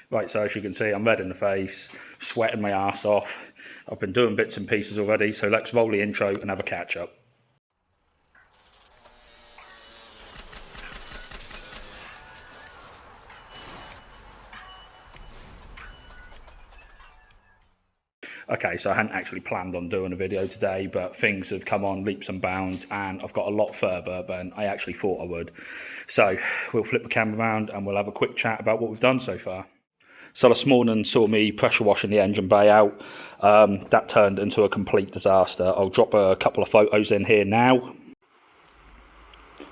Right, so as you can see, I'm red in the face, sweating my ass off. I've been doing bits and pieces already, so let's roll the intro and have a catch up. Okay, so I hadn't actually planned on doing a video today, but things have come on leaps and bounds and I've got a lot further than I actually thought I would. So we'll flip the camera around and we'll have a quick chat about what we've done so far. So this morning saw me pressure washing the engine bay out. That turned into a complete disaster. I'll drop a couple of photos in here now.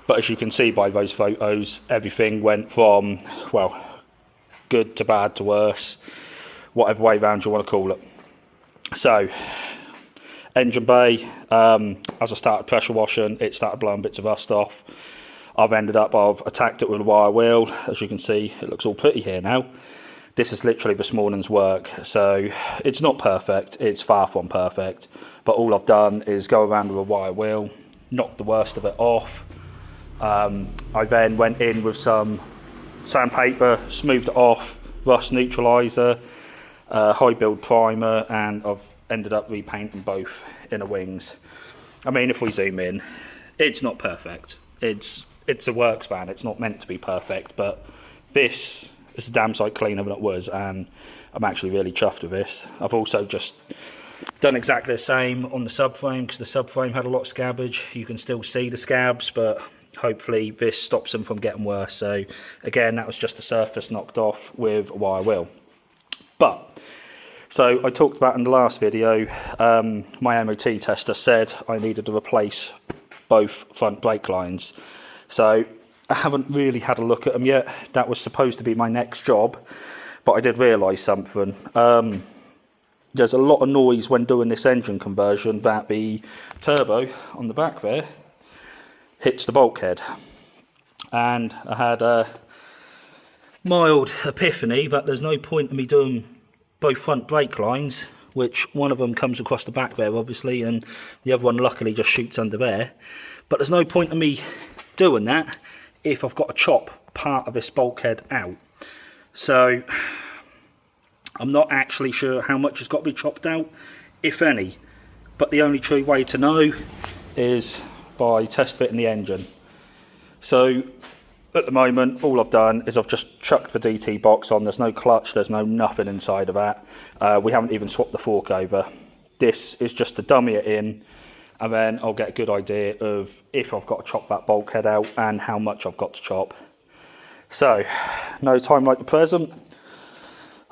But as you can see by those photos, everything went from, well, good to bad to worse, whatever way round you want to call it. So, engine bay, as I started pressure washing, it started blowing bits of rust off. I've attacked it with a wire wheel. As you can see, it looks all pretty here now. This is literally this morning's work, so it's not perfect, it's far from perfect, but all I've done is go around with a wire wheel, knock the worst of it off. I then went in with some sandpaper, smoothed it off, rust neutralizer, high build primer, and I've ended up repainting both inner wings. I mean, if we zoom in, it's not perfect. It's a works van, it's not meant to be perfect, but this is a damn sight cleaner than it was, and I'm actually really chuffed with this. I've also just done exactly the same on the subframe, because the subframe had a lot of scabbage. You can still see the scabs, but hopefully this stops them from getting worse. So again, that was just the surface knocked off with a wire wheel. But so I talked about in the last video, my MOT tester said I needed to replace both front brake lines. So I haven't really had a look at them yet. That was supposed to be my next job, but I did realise something. There's a lot of noise when doing this engine conversion that the turbo on the back there hits the bulkhead. And I had a mild epiphany that there's no point in me doing both front brake lines, which one of them comes across the back there obviously, and the other one luckily just shoots under there. But there's no point in me doing that if I've got to chop part of this bulkhead out. So I'm not actually sure how much has got to be chopped out, if any, but the only true way to know is by test fitting the engine. So at the moment, all I've done is I've just chucked the DT box on. There's no clutch, there's no nothing inside of that. We haven't even swapped the fork over. This is just to dummy it in, and then I'll get a good idea of if I've got to chop that bulkhead out and how much I've got to chop. So, no time like the present.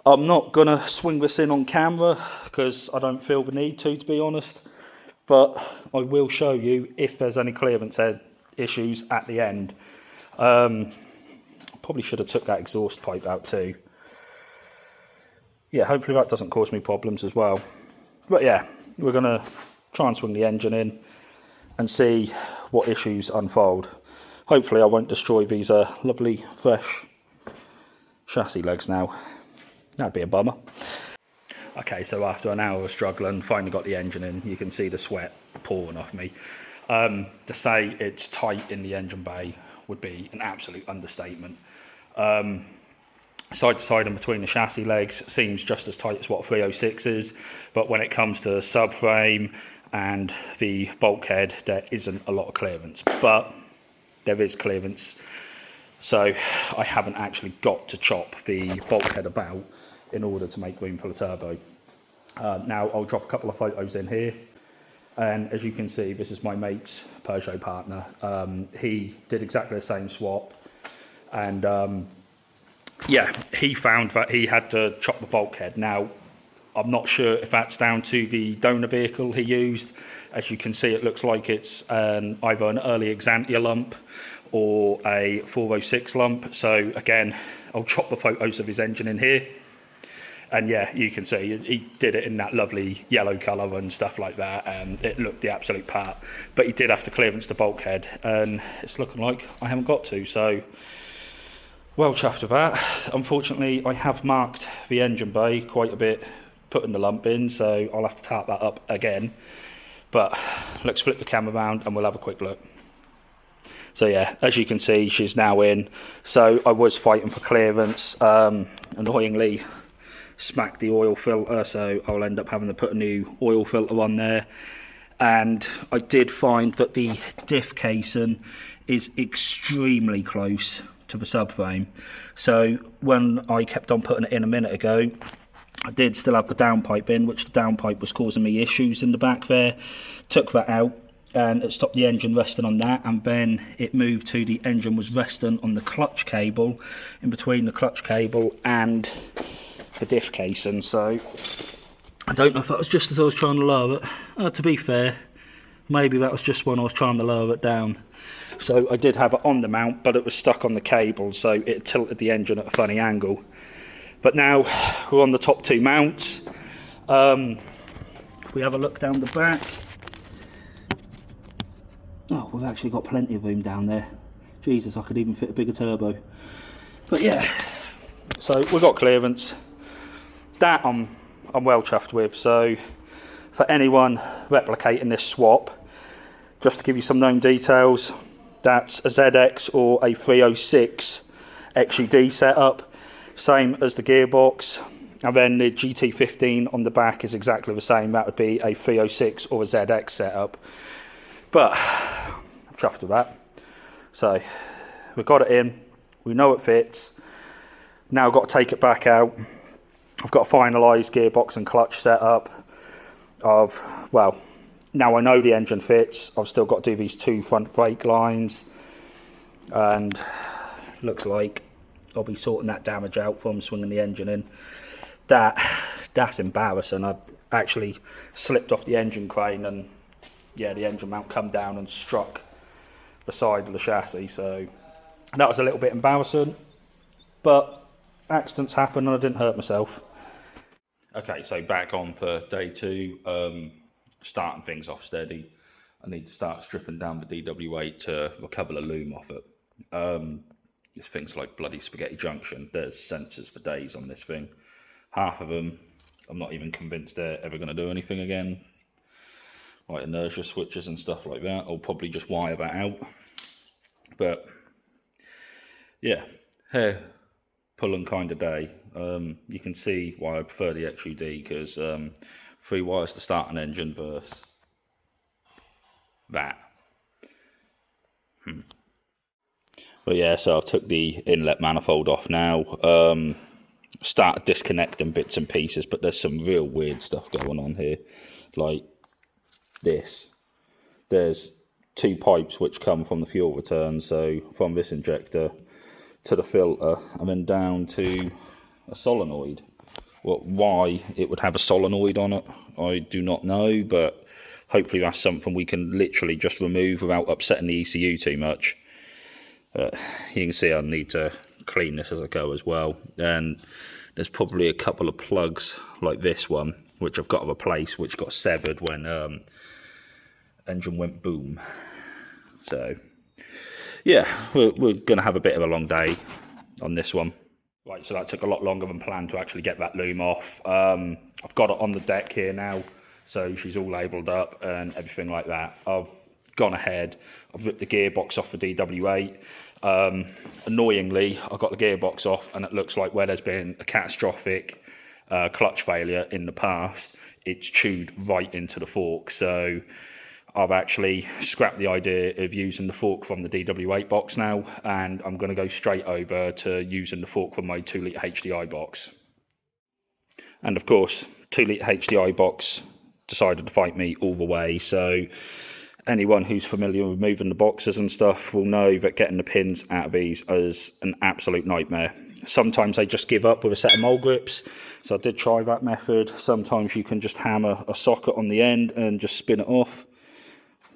I'm not going to swing this in on camera because I don't feel the need to be honest. But I will show you if there's any clearance issues at the end. Probably should have took that exhaust pipe out too. Yeah, hopefully that doesn't cause me problems as well. But yeah, we're going to try and swing the engine in and see what issues unfold. Hopefully I won't destroy these lovely fresh chassis legs now. That'd be a bummer. Okay, so after an hour of struggling, finally got the engine in. You can see the sweat pouring off me. To say it's tight in the engine bay would be an absolute understatement. Side to side and between the chassis legs seems just as tight as what 306 is, but when it comes to subframe and the bulkhead, there isn't a lot of clearance, but there is clearance. So I haven't actually got to chop the bulkhead about in order to make room for the turbo. Now I'll drop a couple of photos in here, and as you can see, this is my mate's Peugeot Partner. He did exactly the same swap, and yeah, he found that he had to chop the bulkhead. Now I'm not sure if that's down to the donor vehicle he used. As you can see, it looks like it's either an early Xantia lump or a 406 lump. So again, I'll chop the photos of his engine in here. And yeah, you can see he did it in that lovely yellow colour and stuff like that, and it looked the absolute part. But he did have to clearance the bulkhead, and it's looking like I haven't got to, so well chuffed with that. Unfortunately, I have marked the engine bay quite a bit, putting the lump in, so I'll have to tap that up again. But let's flip the camera around and we'll have a quick look. So yeah, as you can see, she's now in. So I was fighting for clearance. Annoyingly, smacked the oil filter, so I'll end up having to put a new oil filter on there. And I did find that the diff casing is extremely close to the subframe. So when I kept on putting it in a minute ago, I did still have the downpipe in, which the downpipe was causing me issues in the back there. Took that out, and it stopped the engine resting on that, and then it moved to the engine was resting on the clutch cable, in between the clutch cable and the diff casing. So I don't know if that was just as I was trying to lower it. To be fair, maybe that was just when I was trying to lower it down. So I did have it on the mount, but it was stuck on the cable, so it tilted the engine at a funny angle. But now we're on the top two mounts. We have a look down the back. Oh, we've actually got plenty of room down there. Jesus, I could even fit a bigger turbo. But yeah, so we've got clearance. That I'm well chuffed with. So for anyone replicating this swap, just to give you some known details, that's a ZX or a 306 XUD setup, same as the gearbox. And then the GT15 on the back is exactly the same. That would be a 306 or a ZX setup. But I'm chuffed with that. So we've got it in, we know it fits. Now I've got to take it back out. I've got to finalise gearbox and clutch setup. Well, now I know the engine fits. I've still got to do these two front brake lines, and looks like I'll be sorting that damage out from swinging the engine in. That's embarrassing. I've actually slipped off the engine crane, and yeah, the engine mount come down and struck the side of the chassis. So that was a little bit embarrassing, but accidents happen and I didn't hurt myself. Okay, so back on for day two, starting things off steady. I need to start stripping down the DW8 to recover the loom off it. This thing's like bloody spaghetti junction. There's sensors for days on this thing. Half of them, I'm not even convinced they're ever going to do anything again. Like inertia switches and stuff like that. I'll probably just wire that out. But yeah, hair pulling kind of day. You can see why I prefer the XUD, because 3 wires to start an engine versus that. But yeah, so I've took the inlet manifold off now. Started disconnecting bits and pieces, but there's some real weird stuff going on here. Like this. There's 2 pipes which come from the fuel return, so from this injector to the filter, and then down to a solenoid. Well, why it would have a solenoid on it, I do not know, but hopefully that's something we can literally just remove without upsetting the ECU too much. You can see I need to clean this as I go as well, and there's probably a couple of plugs like this one which I've got to replace, which got severed when engine went boom. So yeah, we're going to have a bit of a long day on this one. Right, so that took a lot longer than planned to actually get that loom off. I've got it on the deck here now, so she's all labelled up and everything like that. I've gone ahead, I've ripped the gearbox off the DW8. Annoyingly, I got the gearbox off, and it looks like where there's been a catastrophic clutch failure in the past, it's chewed right into the fork. So I've actually scrapped the idea of using the fork from the DW8 box now, and I'm going to go straight over to using the fork from my 2-litre HDI box. And of course, 2-litre HDI box decided to fight me all the way. So anyone who's familiar with moving the boxes and stuff will know that getting the pins out of these is an absolute nightmare. Sometimes they just give up with a set of mole grips, so I did try that method. Sometimes you can just hammer a socket on the end and just spin it off.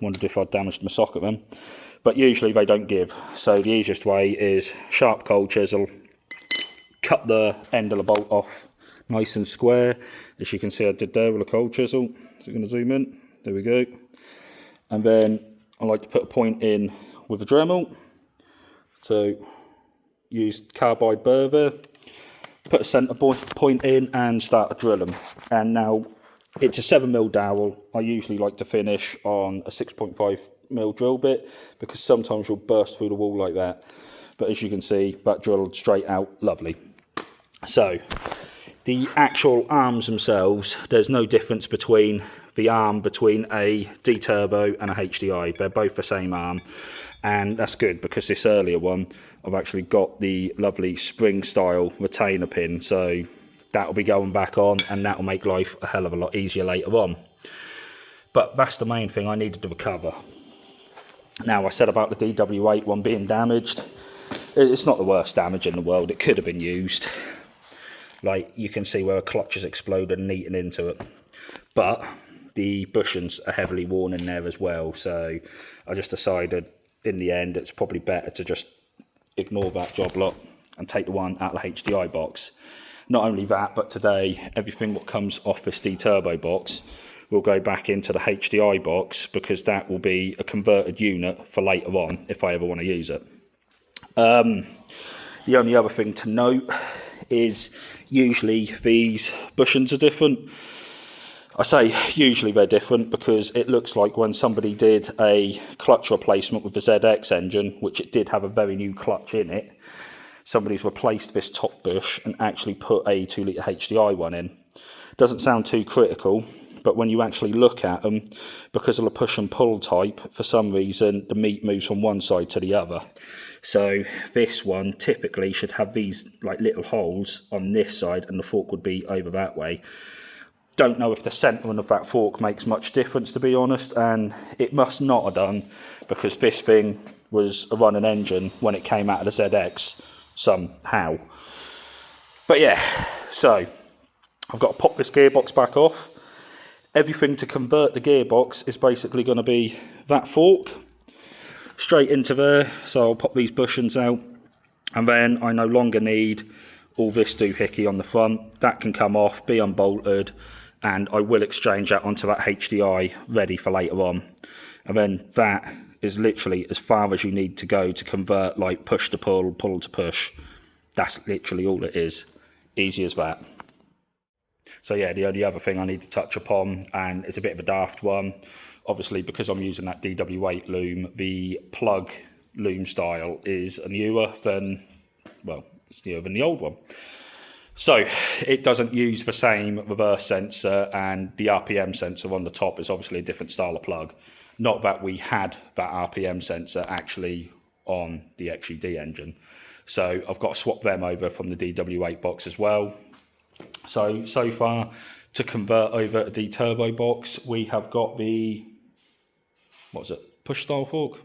Wondered if I'd damaged my socket then, but usually they don't give. So the easiest way is sharp cold chisel, cut the end of the bolt off nice and square, as you can see I did there with a cold chisel. So I'm going to zoom in, there we go. And then I like to put a point in with a Dremel. So use carbide burr there, put a centre point in and start to drill them. And now it's a 7mm dowel. I usually like to finish on a 6.5 mil drill bit, because sometimes you'll burst through the wall like that. But as you can see, that drilled straight out, lovely. So the actual arms themselves, there's no difference between the arm between a DTurbo and a HDI. They're both the same arm, and that's good because this earlier one I've actually got the lovely spring style retainer pin, so that'll be going back on and that'll make life a hell of a lot easier later on. But that's the main thing I needed to recover. Now, I said about the DW8 one being damaged. It's not the worst damage in the world. It could have been used. Like, you can see where a clutch has exploded and eaten into it. But the bushings are heavily worn in there as well. So I just decided in the end it's probably better to just ignore that job lot and take the one out of the HDI box. Not only that, but today everything that comes off this DTurbo box will go back into the HDI box, because that will be a converted unit for later on if I ever want to use it. The only other thing to note is usually these bushings are different. I say usually they're different because it looks like when somebody did a clutch replacement with the ZX engine, which it did have a very new clutch in it, somebody's replaced this top bush and actually put a 2 litre HDI one in. Doesn't sound too critical, but when you actually look at them, because of the push and pull type, for some reason the meat moves from one side to the other. So this one typically should have these like little holes on this side and the fork would be over that way. Don't know if the centering of that fork makes much difference, to be honest, and it must not have done, because this thing was a running engine when it came out of the ZX somehow. But yeah, so I've got to pop this gearbox back off. Everything to convert the gearbox is basically going to be that fork straight into there. So I'll pop these bushings out, and then I no longer need all this doohickey on the front. That can come off, be unbolted, and I will exchange that onto that HDI ready for later on. And then that is literally as far as you need to go to convert like push to pull, pull to push. That's literally all it is. Easy as that. So yeah, the only other thing I need to touch upon, and it's a bit of a daft one, obviously because I'm using that DW8 loom, the plug loom style is newer than, well, it's newer than the old one. So it doesn't use the same reverse sensor, and the RPM sensor on the top is obviously a different style of plug. Not that we had that RPM sensor actually on the XUD engine. So I've got to swap them over from the DW8 box as well. So far, to convert over a DTurbo box, we have got the, what's it, push style fork?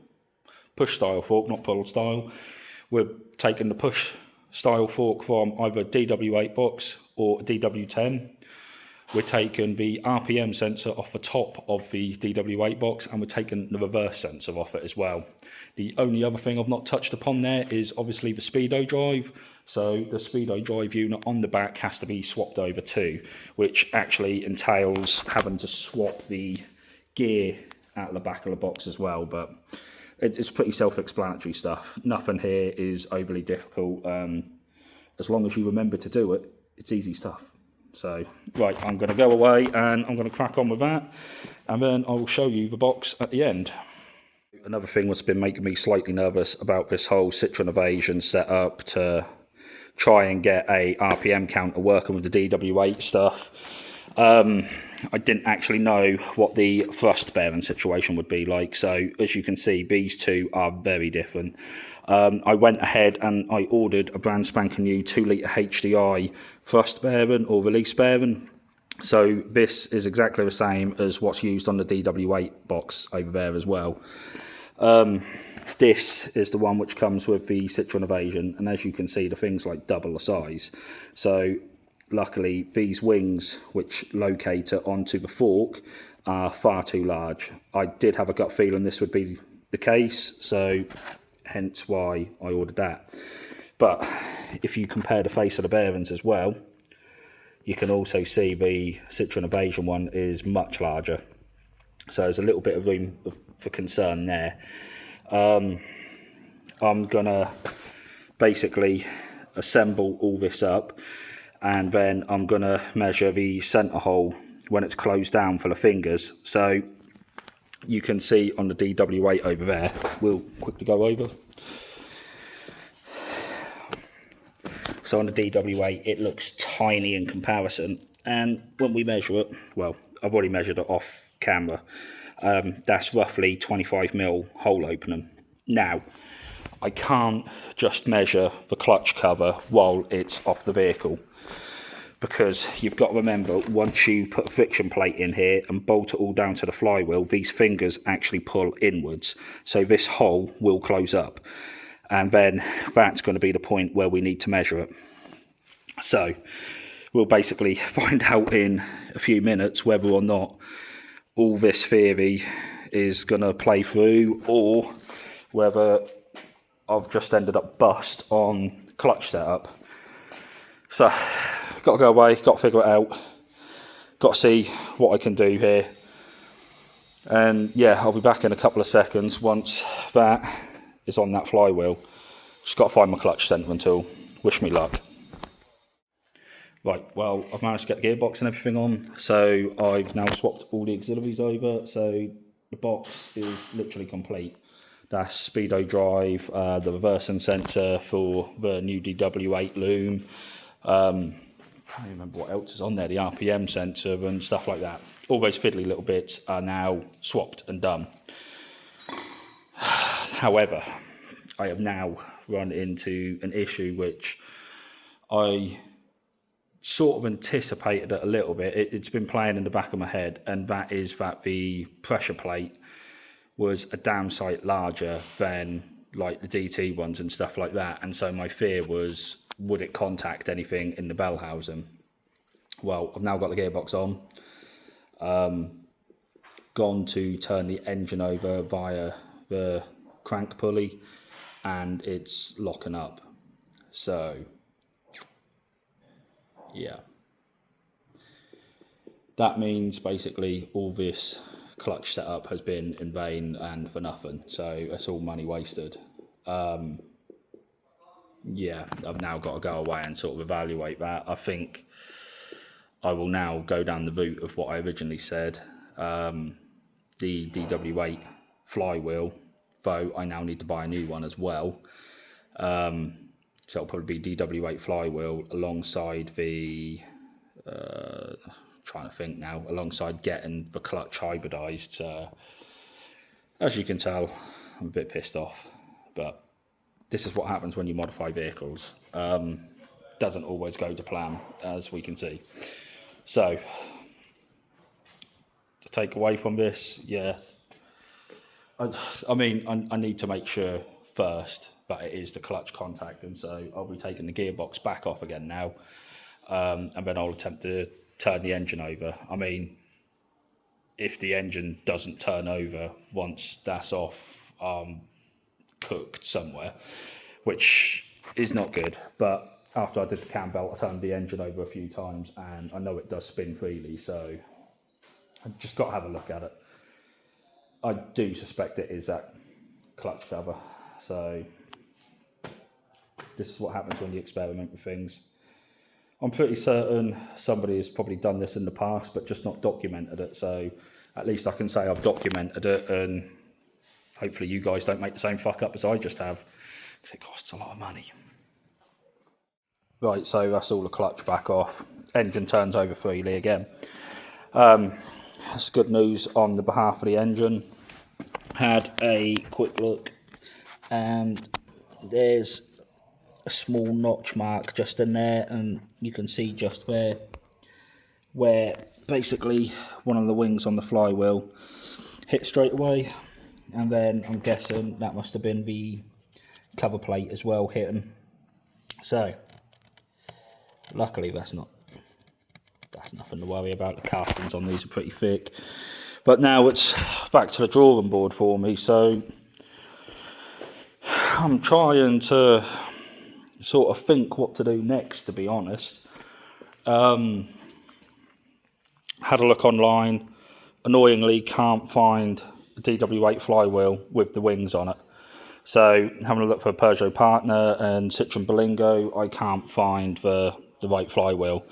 Push style fork, not pull style. We're taking the push style fork from either a DW8 box or a DW10. We're taking the RPM sensor off the top of the DW8 box, and we're taking the reverse sensor off it as well. The only other thing I've not touched upon there is obviously the speedo drive. So the speedo drive unit on the back has to be swapped over too, which actually entails having to swap the gear out of the back of the box as well. But it's pretty self-explanatory stuff. Nothing here is overly difficult. As long as you remember to do it, it's easy stuff. So, right, I'm going to go away and I'm going to crack on with that, and then I will show you the box at the end. Another thing that's been making me slightly nervous about this whole Citroen Evasion setup to try and get a RPM counter working with the DW8 stuff. I didn't actually know what the thrust bearing situation would be like. So as you can see, these two are very different. I went ahead and I ordered a brand spanking new 2 litre HDI thrust bearing or release bearing. So this is exactly the same as what's used on the DW8 box over there as well. This is the one which comes with the Citroen Evasion, and as you can see, the thing's like double the size. So luckily these wings which locate it onto the fork are far too large. I did have a gut feeling this would be the case, so hence why I ordered that. But if you compare the face of the bearings as well, you can also see the Citroen Evasion one is much larger. So there's a little bit of room for concern there. I'm gonna basically assemble all this up, and then I'm gonna measure the center hole when it's closed down for the fingers. So you can see on the DW8 over there, we'll quickly go over. So on the DW8, it looks tiny in comparison, and when we measure it, well, I've already measured it off camera, that's roughly 25mm hole opening. Now, I can't just measure the clutch cover while it's off the vehicle, because you've got to remember, once you put a friction plate in here and bolt it all down to the flywheel, these fingers actually pull inwards, so this hole will close up, and then that's going to be the point where we need to measure it. So we'll basically find out in a few minutes whether or not all this theory is going to play through, or whether I've just ended up bust on clutch setup. So got to go away, got to figure it out, got to see what I can do here, and yeah, I'll be back in a couple of seconds once that is on that flywheel. Just got to find my clutch centering tool. Wish me luck. Right, well, I've managed to get the gearbox and everything on, so I've now swapped all the auxiliaries over, so the box is literally complete. That's speedo drive, the reversing sensor for the new DW8 loom, I can't even remember what else is on there, the RPM sensor and stuff like that. All those fiddly little bits are now swapped and done. However, I have now run into an issue which I sort of anticipated it a little bit. It's been playing in the back of my head, and that is that the pressure plate was a damn sight larger than like the DT ones and stuff like that, and so my fear was, would it contact anything in the bell housing? Well, I've now got the gearbox on, gone to turn the engine over via the crank pulley, and it's locking up. So yeah, that means basically all this clutch setup has been in vain and for nothing, so it's all money wasted. Yeah, I've now got to go away and sort of evaluate that. I think I will now go down the route of what I originally said, the DW8 flywheel, though I now need to buy a new one as well. So it'll probably be DW8 flywheel alongside the, trying to think now, alongside getting the clutch hybridized. So as you can tell, I'm a bit pissed off, but this is what happens when you modify vehicles. Doesn't always go to plan, as we can see. So to take away from this, yeah, I mean, I need to make sure first that it is the clutch contact, and so I'll be taking the gearbox back off again now, and then I'll attempt to turn the engine over. I mean, if the engine doesn't turn over once that's off, cooked somewhere, which is not good. But after I did the cam belt, I turned the engine over a few times, and I know it does spin freely, so I just got to have a look at it. I do suspect it is that clutch cover, so this is what happens when you experiment with things. I'm pretty certain somebody has probably done this in the past, but just not documented it, so at least I can say I've documented it, and hopefully you guys don't make the same fuck up as I just have, because it costs a lot of money. Right, so that's all the clutch back off. Engine turns over freely again. That's good news on the behalf of the engine. Had a quick look, and there's a small notch mark just in there, and you can see just there where basically one of the wings on the flywheel hit straight away, and then I'm guessing that must have been the cover plate as well hitting. So luckily that's nothing to worry about. The castings on these are pretty thick, but now it's back to the drawing board for me. So I'm trying to sort of think what to do next, to be honest. Had a look online, annoyingly can't find a DW8 flywheel with the wings on it. So having a look for Peugeot Partner and Citroen Berlingo, I can't find the right flywheel.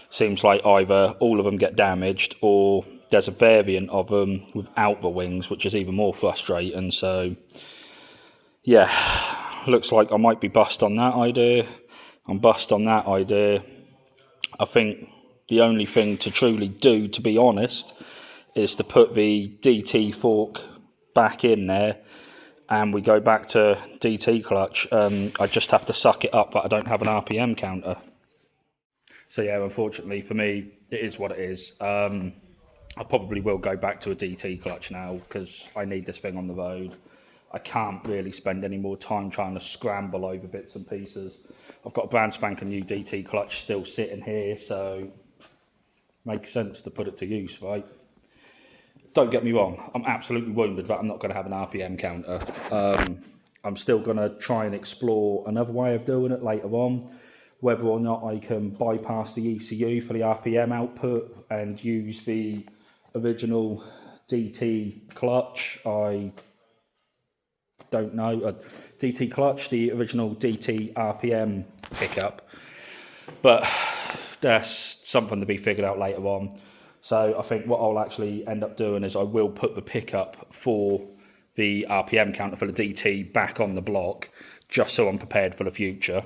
Seems like either all of them get damaged, or there's a variant of them without the wings, which is even more frustrating. So yeah, looks like I might be bust on that idea. I'm bust on that idea. I think the only thing to truly do, to be honest, is to put the DT fork back in there and we go back to DT clutch. I just have to suck it up that I don't have an RPM counter. So yeah, unfortunately for me, it is what it is. I probably will go back to a DT clutch now because I need this thing on the road. I can't really spend any more time trying to scramble over bits and pieces. I've got a brand spanking new DT clutch still sitting here, so makes sense to put it to use, right? Don't get me wrong, I'm absolutely wounded that I'm not going to have an RPM counter. I'm still going to try and explore another way of doing it later on. Whether or not I can bypass the ECU for the RPM output and use the original DT clutch, I don't know. DT clutch, the original DT RPM pickup. But that's something to be figured out later on. So I think what I'll actually end up doing is I will put the pickup for the RPM counter for the DT back on the block, just so I'm prepared for the future.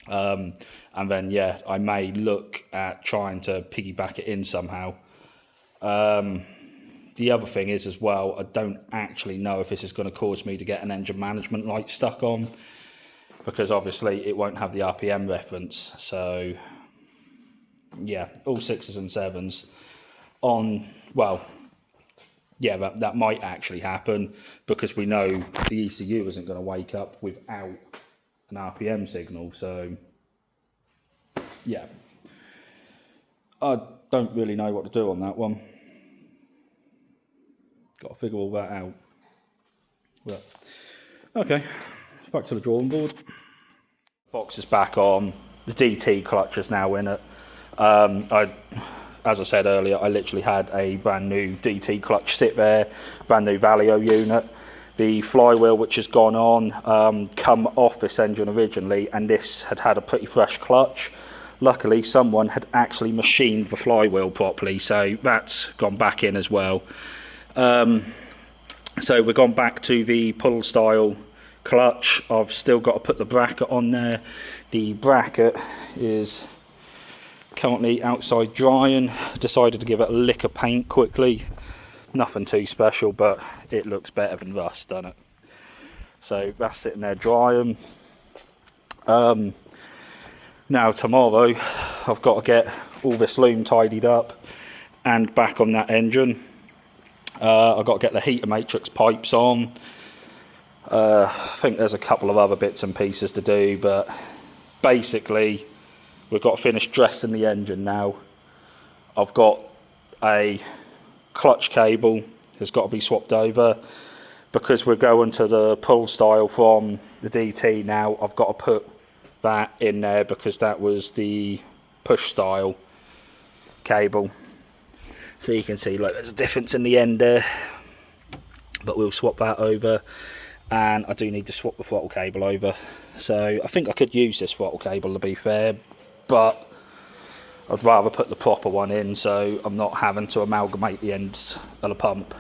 And then, yeah, I may look at trying to piggyback it in somehow. The other thing is as well, I don't actually know if this is going to cause me to get an engine management light stuck on, because obviously it won't have the RPM reference. So yeah, all 6s and 7s on, well, yeah, that might actually happen, because we know the ECU isn't going to wake up without an RPM signal. So yeah, I don't really know what to do on that one. Got to figure all that out. But okay, back to the drawing board. Box is back on. The DT clutch is now in it. As I said earlier, I literally had a brand new DT clutch sit there, brand new Valio unit. The flywheel, which has gone on, come off this engine originally, and this had a pretty fresh clutch. Luckily, someone had actually machined the flywheel properly, so that's gone back in as well. So we've gone back to the pull style clutch. I've still got to put the bracket on there. The bracket is currently outside drying. Decided to give it a lick of paint quickly. Nothing too special, but it looks better than rust, doesn't it? So that's sitting there drying. Now tomorrow I've got to get all this loom tidied up and back on that engine. I've got to get the heater matrix pipes on. I think there's a couple of other bits and pieces to do, but basically we've got to finish dressing the engine now. I've got a clutch cable has got to be swapped over, because we're going to the pull style from the DT now. I've got to put that in there because that was the push style cable. So you can see, like, there's a difference in the end there, but we'll swap that over. And I do need to swap the throttle cable over. So I think I could use this throttle cable, to be fair, but I'd rather put the proper one in so I'm not having to amalgamate the ends of the pump.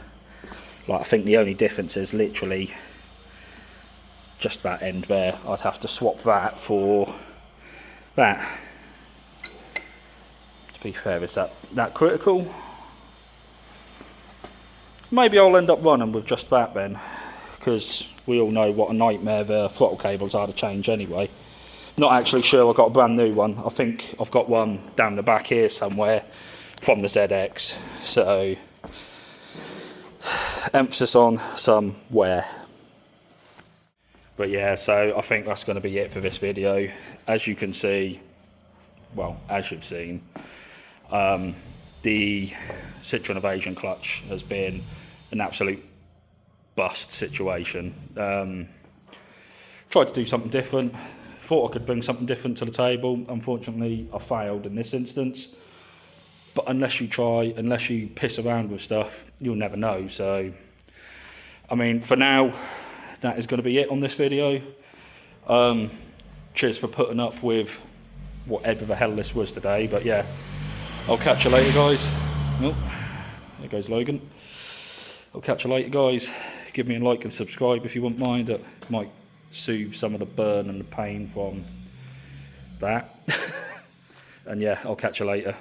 Like, I think the only difference is literally just that end there. I'd have to swap that for that. To be fair, is that critical? Maybe I'll end up running with just that then, because we all know what a nightmare the throttle cables are to change anyway. Not actually sure I've got a brand new one. I think I've got one down the back here somewhere from the ZX. So emphasis on somewhere. But yeah, so I think that's going to be it for this video. As you can see, well, as you've seen, the Citroen Evasion clutch has been an absolute bust situation. Tried to do something different. Thought I could bring something different to the table. Unfortunately, I failed in this instance. But unless you try, unless you piss around with stuff, you'll never know. So, I mean, for now, that is going to be it on this video. Cheers for putting up with whatever the hell this was today. But yeah, I'll catch you later, guys. Oh. There goes Logan. I'll catch you later, guys. Give me a like and subscribe if you wouldn't mind. It might soothe some of the burn and the pain from that. And yeah, I'll catch you later.